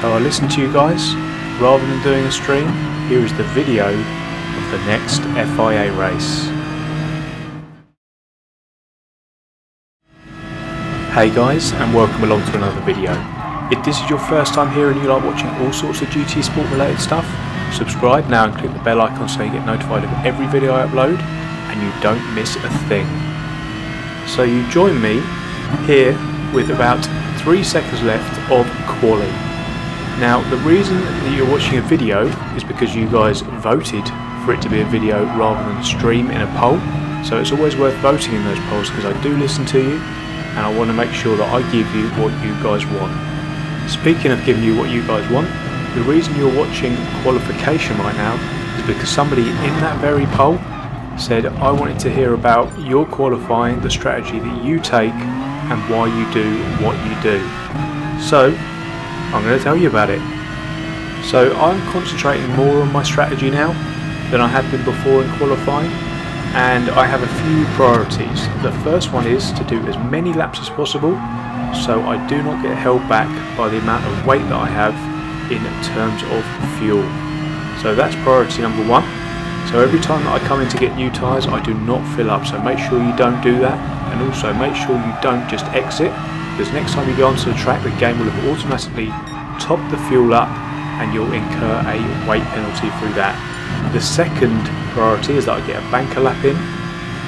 So I listened to you guys. Rather than doing a stream, here is the video of the next FIA race. Hey guys, and welcome along to another video. If this is your first time here and you like watching all sorts of GT Sport related stuff, subscribe now and click the bell icon so you get notified of every video I upload and you don't miss a thing. So you join me here with about 3 seconds left of quali. Now the reason that you're watching a video is because you guys voted for it to be a video rather than a stream in a poll. So it's always worth voting in those polls because I do listen to you and I want to make sure that I give you what you guys want. Speaking of giving you what you guys want, the reason you're watching qualification right now is because somebody in that very poll said I wanted to hear about your qualifying, the strategy that you take and why you do what you do. So I'm going to tell you about it. So I'm concentrating more on my strategy now than I had been before in qualifying, and I have a few priorities. The first one is to do as many laps as possible so I do not get held back by the amount of weight that I have in terms of fuel. So that's priority number one. So every time that I come in to get new tyres I do not fill up, so make sure you don't do that, and also make sure you don't just exit, because next time you go onto the track the game will have automatically topped the fuel up and you'll incur a weight penalty through that. The second priority is that I get a banker lap in.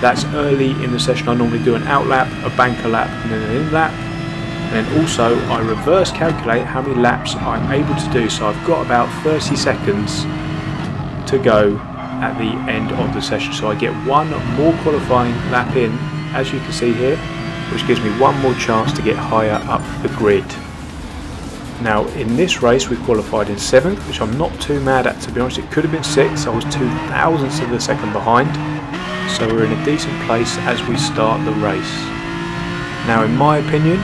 That's early in the session. I normally do an out lap, a banker lap and then an in lap, and then also I reverse calculate how many laps I'm able to do, so I've got about 30 seconds to go at the end of the session, so I get one more qualifying lap in, as you can see here, which gives me one more chance to get higher up the grid. Now in this race we qualified in 7th, which I'm not too mad at, to be honest. It could have been 6th, I was 0.02 of a second behind, so we're in a decent place as we start the race. Now in my opinion,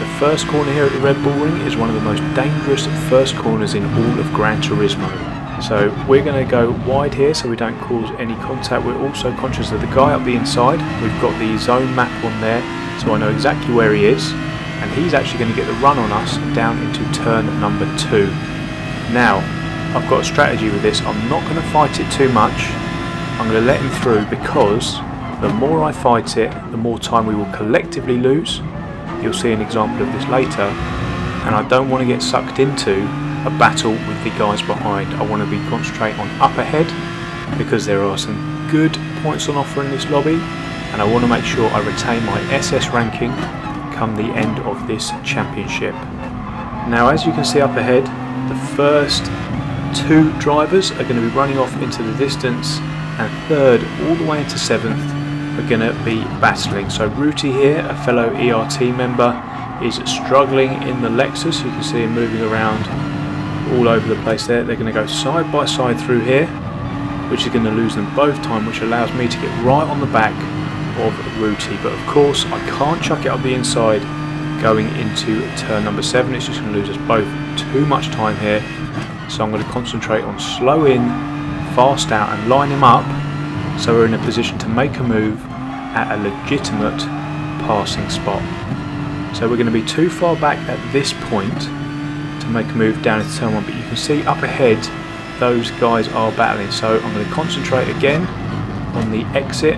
the first corner here at the Red Bull Ring is one of the most dangerous first corners in all of Gran Turismo. So we're going to go wide here so we don't cause any contact. We're also conscious of the guy up the inside. We've got the zone map on there, so I know exactly where he is, and he's actually going to get the run on us down into turn number 2. Now I've got a strategy with this. I'm not going to fight it too much. I'm going to let him through, because the more I fight it the more time we will collectively lose. You'll see an example of this later, and I don't want to get sucked into a battle with the guys behind. I want to be concentrating on up ahead because there are some good points on offer in this lobby, and I want to make sure I retain my SS ranking come the end of this championship. Now as you can see up ahead, the first 2 drivers are going to be running off into the distance, and 3rd all the way into 7th are going to be battling. So Ruti here, a fellow ERT member, is struggling in the Lexus. You can see him moving around all over the place there. They're going to go side by side through here, which is going to lose them both time, which allows me to get right on the back of Ruti. But of course I can't chuck it up the inside going into turn number 7. It's just going to lose us both too much time here, so I'm going to concentrate on slow in, fast out and line him up so we're in a position to make a move at a legitimate passing spot. So we're going to be too far back at this point to make a move down into turn 1, but you can see up ahead those guys are battling, so I'm going to concentrate again on the exit.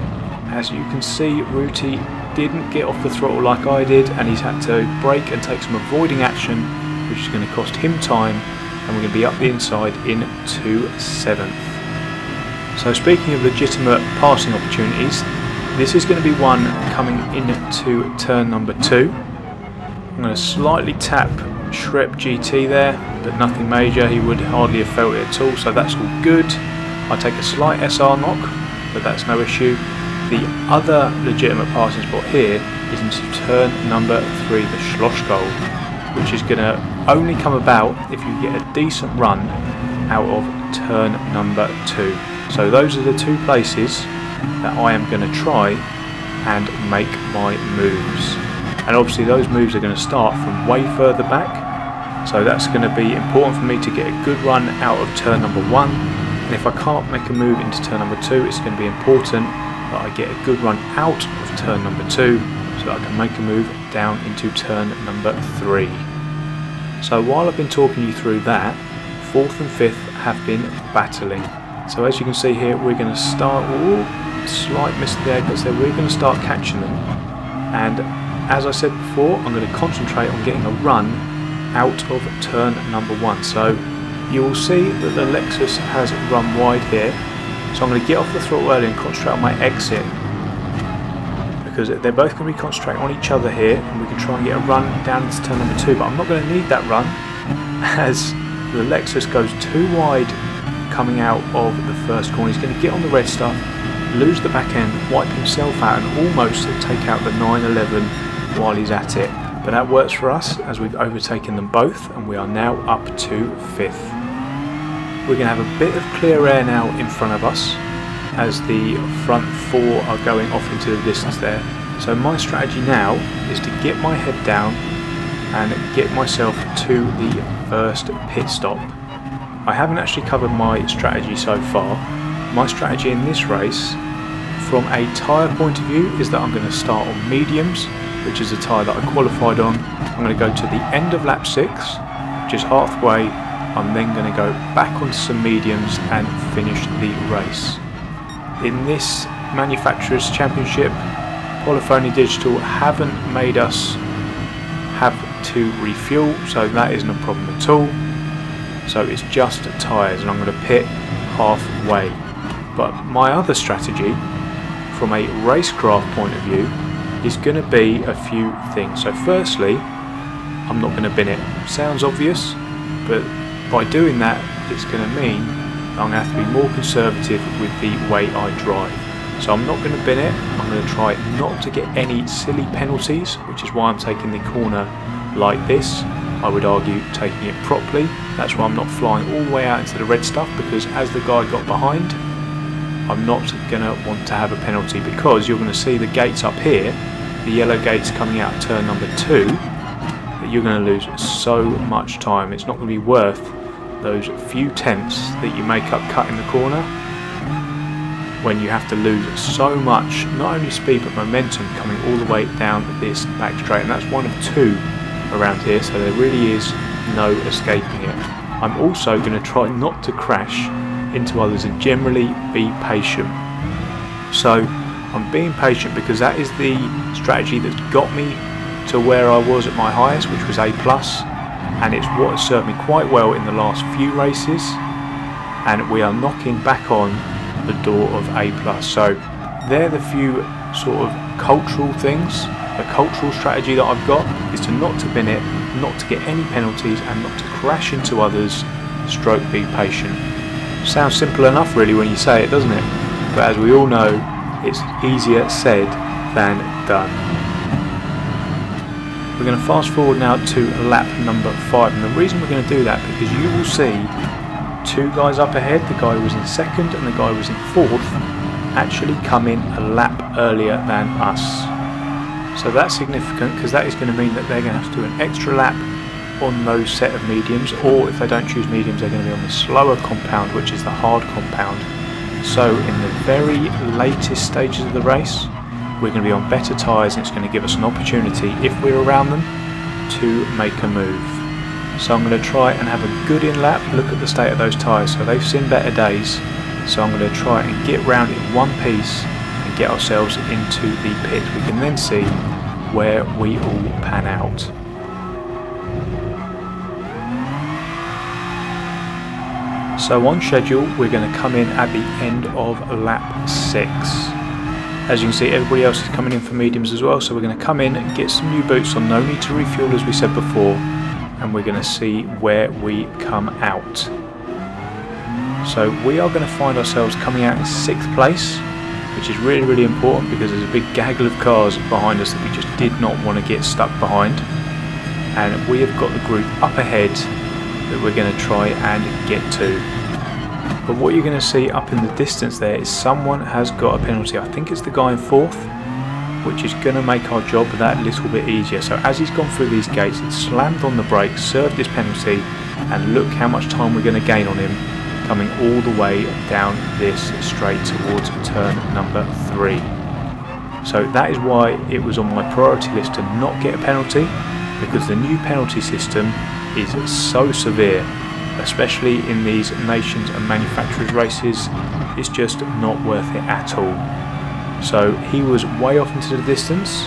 As you can see, Ruti didn't get off the throttle like I did, and he's had to brake and take some avoiding action, which is going to cost him time, and we're going to be up the inside into 7th. So speaking of legitimate passing opportunities, this is going to be one coming into turn number 2. I'm going to slightly tap Shrep GT there, but nothing major. He would hardly have felt it at all, so that's all good. I take a slight SR knock, but that's no issue. The other legitimate passing spot here is into turn number 3, the Schlossgold, which is going to only come about if you get a decent run out of turn number 2. So those are the 2 places that I am going to try and make my moves. And obviously those moves are going to start from way further back, so that's going to be important for me to get a good run out of turn number 1, and if I can't make a move into turn number 2, it's going to be important that I get a good run out of turn number 2 so that I can make a move down into turn number 3. So while I've been talking you through that, 4th and 5th have been battling. So as you can see here, we're going to start, slight miss there, because we're going to start catching them. And as I said before, I'm going to concentrate on getting a run out of turn number 1. So you will see that the Lexus has run wide here. So I'm going to get off the throttle early and concentrate on my exit, because they're both going to be concentrating on each other here, and we can try and get a run down into turn number 2. But I'm not going to need that run, as the Lexus goes too wide coming out of the first corner. He's going to get on the red stuff, lose the back end, wipe himself out, and almost take out the 911 while he's at it. But that works for us, as we've overtaken them both, and we are now up to 5th. We're going to have a bit of clear air now in front of us, as the front 4 are going off into the distance there. So my strategy now is to get my head down and get myself to the first pit stop. I haven't actually covered my strategy so far. My strategy in this race, from a tyre point of view, is that I'm going to start on mediums, which is a tyre that I qualified on. I'm going to go to the end of lap 6, which is halfway. I'm then going to go back onto some mediums and finish the race. In this Manufacturers Championship, Polyphony Digital haven't made us have to refuel, so that isn't a problem at all. So it's just tyres, and I'm going to pit halfway. But my other strategy, from a racecraft point of view, is going to be a few things. So firstly, I'm not going to bin it. Sounds obvious, but by doing that, it's going to mean I'm going to have to be more conservative with the way I drive. So I'm not going to bin it. I'm going to try not to get any silly penalties, which is why I'm taking the corner like this. I would argue taking it properly. That's why I'm not flying all the way out into the red stuff, because as the guy got behind, I'm not going to want to have a penalty, because you're going to see the gates up here, the yellow gates coming out turn number 2, that you're going to lose so much time. It's not going to be worth those few tenths that you make up cutting the corner, when you have to lose so much, not only speed but momentum, coming all the way down this back straight. And that's one of 2 around here, so there really is no escaping it. I'm also going to try not to crash into others and generally be patient. So I'm being patient because that is the strategy that's got me to where I was at my highest, which was A+, and it's what has served me quite well in the last few races, and we are knocking back on the door of A+. So they're the few sort of cultural things. The cultural strategy that I've got is to not to bin it, not to get any penalties, and not to crash into others, stroke be patient. Sounds simple enough really when you say it, doesn't it? But as we all know, it's easier said than done. We're going to fast forward now to lap number 5, and the reason we're going to do that, because you will see 2 guys up ahead, the guy who was in 2nd and the guy who was in 4th, actually come in a lap earlier than us. So that's significant, because that is going to mean that they're going to have to do an extra lap on those set of mediums, or if they don't choose mediums, they're going to be on the slower compound, which is the hard compound. So in the very latest stages of the race, we're going to be on better tyres, and it's going to give us an opportunity, if we're around them, to make a move. So I'm going to try and have a good in lap, look at the state of those tyres. So they've seen better days, so I'm going to try and get round in one piece and get ourselves into the pit. We can then see where we all pan out. So on schedule, we're going to come in at the end of lap 6. As you can see, everybody else is coming in for mediums as well, so we're going to come in and get some new boots on, no need to refuel as we said before, and we're going to see where we come out. So we are going to find ourselves coming out in 6th place, which is really, really important, because there's a big gaggle of cars behind us that we just did not want to get stuck behind, and we have got the group up ahead that we're going to try and get to. But what you're going to see up in the distance there is someone has got a penalty. I think it's the guy in 4th, which is going to make our job that little bit easier. So as he's gone through these gates, it's slammed on the brakes, served his penalty, and look how much time we're going to gain on him, coming all the way down this straight towards turn number 3. So that is why it was on my priority list to not get a penalty, because the new penalty system is so severe, especially in these nations and manufacturers races. It's just not worth it at all. So he was way off into the distance,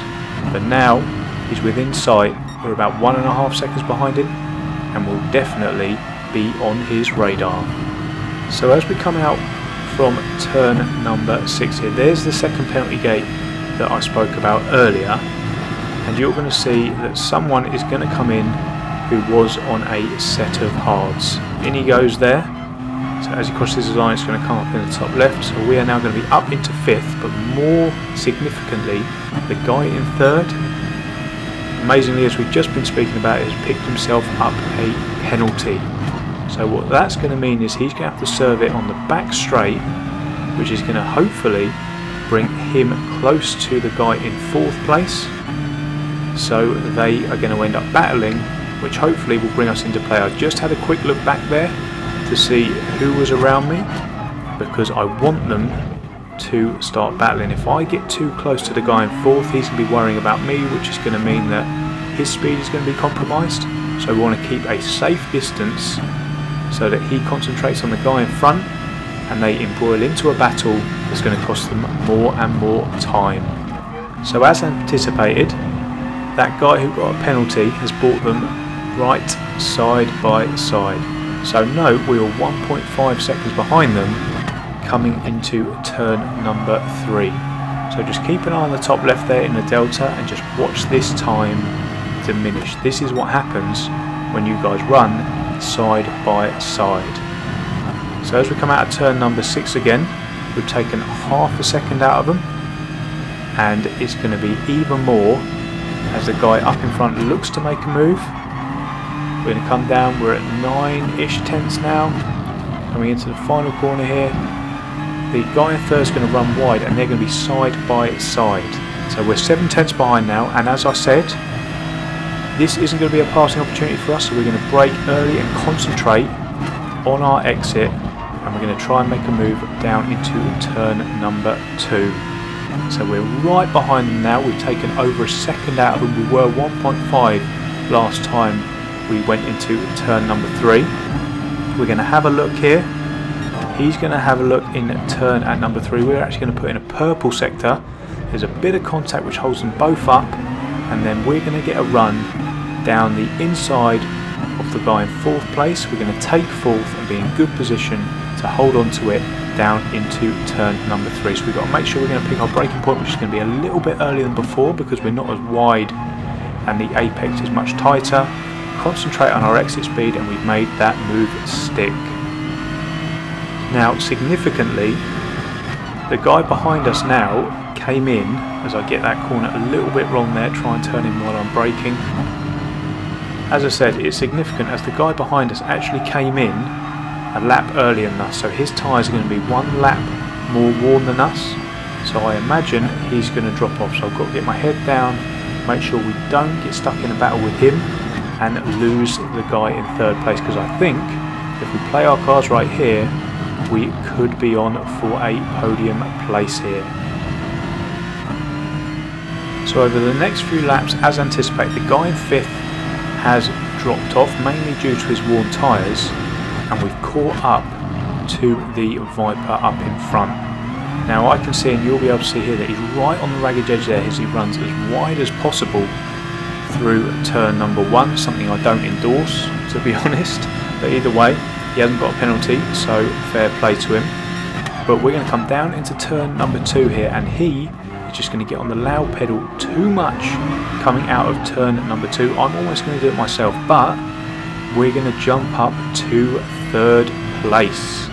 but now he's within sight. We're about 1.5 seconds behind him, and will definitely be on his radar. So as we come out from turn number 6 here, there's the second penalty gate that I spoke about earlier, and you're going to see that someone is going to come in who was on a set of hards. In he goes there. So as he crosses the line, it's going to come up in the top left. So we are now going to be up into 5th, but more significantly, the guy in 3rd, amazingly, as we've just been speaking about, has picked himself up a penalty. So what that's going to mean is he's going to have to serve it on the back straight, which is going to hopefully bring him close to the guy in 4th place. So they are going to end up battling, which hopefully will bring us into play. I just had a quick look back there to see who was around me, because I want them to start battling. If I get too close to the guy in 4th, he's going to be worrying about me, which is going to mean that his speed is going to be compromised. So we want to keep a safe distance so that he concentrates on the guy in front, and they embroil into a battle that's going to cost them more and more time. So as anticipated, that guy who got a penalty has brought them right side by side. So note we are 1.5 seconds behind them coming into turn number 3. So just keep an eye on the top left there in the delta and just watch this time diminish. This is what happens when you guys run side by side. So as we come out of turn number 6 again, we've taken half a second out of them, and it's going to be even more as the guy up in front looks to make a move. We're going to come down, we're at 9-ish tenths now, coming into the final corner here. The guy in 3rd is going to run wide, and they're going to be side by side. So we're 7 tenths behind now, and as I said, this isn't going to be a passing opportunity for us, so we're going to brake early and concentrate on our exit, and we're going to try and make a move down into turn number 2. So we're right behind them now. We've taken over a second out of them. We were 1.5 last time we went into turn number 3. We're going to have a look here. He's going to have a look in turn at number 3. We're actually going to put in a purple sector. There's a bit of contact which holds them both up, and then we're going to get a run down the inside of the guy in 4th place. We're going to take 4th and be in good position to hold on to it down into turn number 3. So we've got to make sure we're going to pick our braking point, which is going to be a little bit earlier than before because we're not as wide and the apex is much tighter. Concentrate on our exit speed, and we've made that move stick. Now significantly, the guy behind us now came in, as I get that corner a little bit wrong there, try and turn him while I'm braking. As I said, it's significant as the guy behind us actually came in a lap earlier than us, so his tyres are going to be 1 lap more worn than us, so I imagine he's going to drop off. So I've got to get my head down, make sure we don't get stuck in a battle with him and lose the guy in 3rd place, because I think if we play our cards right here, we could be on for a podium place here. So over the next few laps, as anticipated, the guy in 5th has dropped off, mainly due to his worn tyres, and we've caught up to the Viper up in front. Now I can see, and you'll be able to see here, that he's right on the ragged edge there as he runs as wide as possible through turn number 1, something I don't endorse, to be honest, but either way, he hasn't got a penalty, so fair play to him. But we're going to come down into turn number 2 here, and he is just going to get on the loud pedal too much coming out of turn number 2. I'm almost going to do it myself, but we're going to jump up to 3rd place.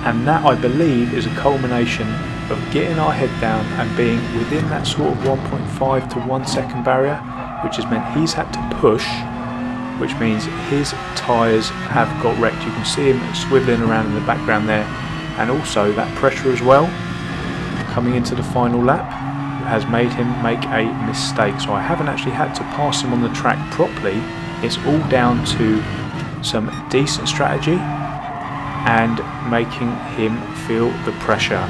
And that, I believe, is a culmination of getting our head down and being within that sort of 1.5 to 1 second barrier, which has meant he's had to push, which means his tyres have got wrecked. You can see him swivelling around in the background there, and also that pressure as well coming into the final lap has made him make a mistake. So I haven't actually had to pass him on the track properly. It's all down to some decent strategy and making him feel the pressure.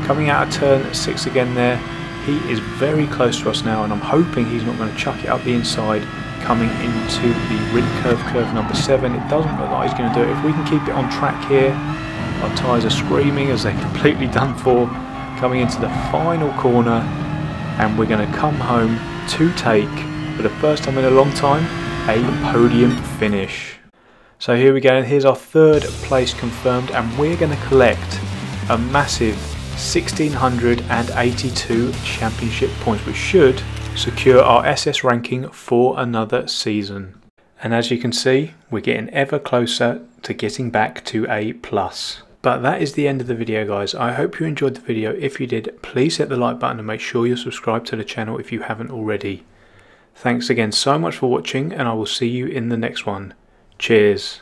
Coming out of turn 6 again there, he is very close to us now, and I'm hoping he's not going to chuck it up the inside coming into the rim curve, curve number 7. It doesn't look like he's going to do it. If we can keep it on track here, our tyres are screaming as they're completely done for. Coming into the final corner, and we're going to come home to take, for the first time in a long time, a podium finish. So here we go, and here's our 3rd place confirmed, and we're going to collect a massive 1,682 championship points, which should secure our SS ranking for another season. And as you can see, we're getting ever closer to getting back to A+. But that is the end of the video, guys. I hope you enjoyed the video. If you did, please hit the like button and make sure you're subscribed to the channel if you haven't already. Thanks again so much for watching, and I will see you in the next one. Cheers.